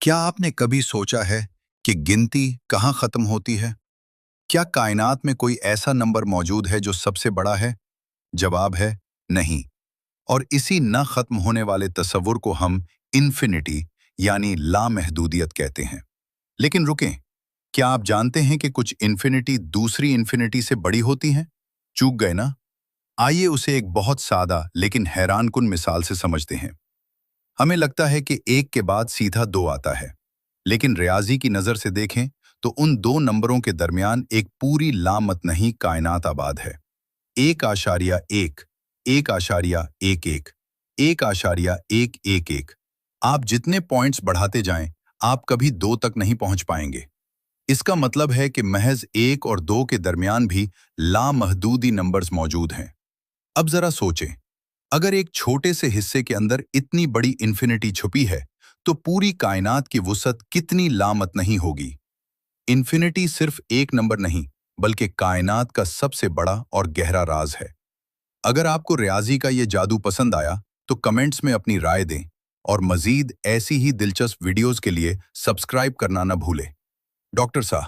क्या आपने कभी सोचा है कि गिनती कहाँ खत्म होती है? क्या कायनात में कोई ऐसा नंबर मौजूद है जो सबसे बड़ा है? जवाब है नहीं। और इसी न खत्म होने वाले तस्वुर को हम इन्फिनिटी यानी लामहदूदियत कहते हैं। लेकिन रुकें, क्या आप जानते हैं कि कुछ इन्फिनिटी दूसरी इन्फिनिटी से बड़ी होती हैं? चूक गए ना? आइए उसे एक बहुत सादा लेकिन हैरानकुन मिसाल से समझते हैं। हमें लगता है कि एक के बाद सीधा दो आता है, लेकिन रियाजी की नजर से देखें तो उन दो नंबरों के दरमियान एक पूरी लामतनही कायनात आबाद है। एक आशारिया एक, एक आशारिया एक आशारिया एक एक। आप जितने पॉइंट्स बढ़ाते जाएं, आप कभी दो तक नहीं पहुंच पाएंगे। इसका मतलब है कि महज एक और दो के दरमियान भी लामहदूदी नंबर्स मौजूद हैं। अब जरा सोचें, अगर एक छोटे से हिस्से के अंदर इतनी बड़ी इन्फिनिटी छुपी है, तो पूरी कायनात की वुसअत कितनी लामत नहीं होगी। इन्फिनिटी सिर्फ एक नंबर नहीं, बल्कि कायनात का सबसे बड़ा और गहरा राज है। अगर आपको रियाजी का ये जादू पसंद आया, तो कमेंट्स में अपनी राय दें और मजीद ऐसी ही दिलचस्प वीडियोस के लिए सब्सक्राइब करना न भूलें। डॉक्टर साहब।